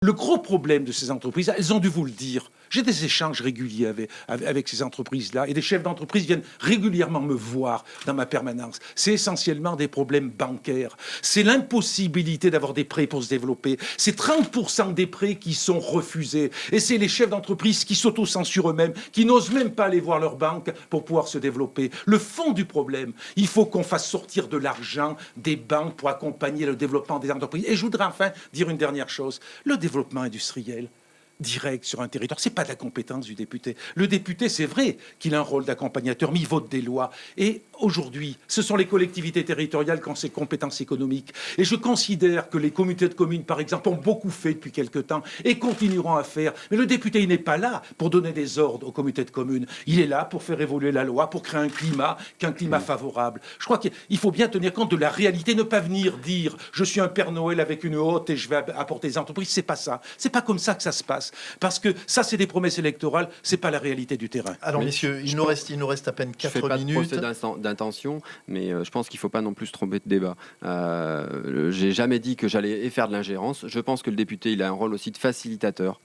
Le gros problème de ces entreprises, elles ont dû vous le dire. J'ai des échanges réguliers avec ces entreprises-là et des chefs d'entreprise viennent régulièrement me voir dans ma permanence. C'est essentiellement des problèmes bancaires. C'est l'impossibilité d'avoir des prêts pour se développer. C'est 30% des prêts qui sont refusés. Et c'est les chefs d'entreprise qui s'autocensurent eux-mêmes, qui n'osent même pas aller voir leur banque pour pouvoir se développer. Le fond du problème, il faut qu'on fasse sortir de l'argent des banques pour accompagner le développement des entreprises. Et je voudrais enfin dire une dernière chose. Le développement industriel direct sur un territoire, c'est pas de la compétence du député. Le député, c'est vrai qu'il a un rôle d'accompagnateur, mais il vote des lois. Et aujourd'hui, ce sont les collectivités territoriales qui ont ces compétences économiques. Et je considère que les comités de communes, par exemple, ont beaucoup fait depuis quelque temps et continueront à faire. Mais le député, il n'est pas là pour donner des ordres aux comités de communes. Il est là pour faire évoluer la loi, pour créer un climat favorable. Je crois qu'il faut bien tenir compte de la réalité, ne pas venir dire « je suis un Père Noël avec une hotte et je vais apporter des entreprises ». C'est pas ça. C'est pas comme ça que ça se passe. Parce que ça, c'est des promesses électorales, c'est pas la réalité du terrain. Alors, messieurs, il nous reste à peine 4 minutes. Je fais pas de procès d'intention, mais je pense qu'il ne faut pas non plus se tromper de débat. J'ai jamais dit que j'allais faire de l'ingérence. Je pense que le député, il a un rôle aussi de facilitateur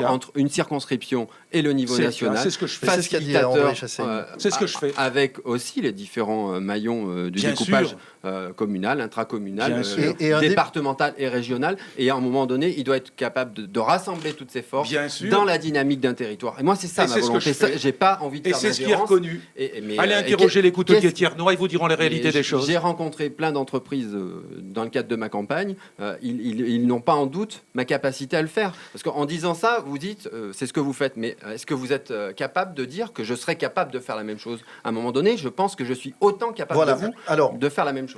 entre une circonscription et le niveau national. C'est ce que je fais. C'est ce qu'a dit André Chassaigne. C'est ce que je fais. Avec aussi les différents maillons du Bien découpage sûr. Communal, intracommunal, Et départemental et régional. Et à un moment donné, il doit être capable de rassembler toutes ses forces dans la dynamique d'un territoire. Et moi, c'est ça ma volonté. J'ai pas envie de faire d'ingérence. Et c'est ce qui est reconnu. Mais, allez interroger les couteliers Tiernois, ils vous diront la réalité des choses. J'ai rencontré plein d'entreprises dans le cadre de ma campagne. Ils n'ont pas en doute ma capacité à le faire. Parce qu'en disant ça, vous dites, c'est ce que vous faites. Mais est-ce que vous êtes capable de dire que je serais capable de faire la même chose? À un moment donné, je pense que je suis autant capable de faire la même chose.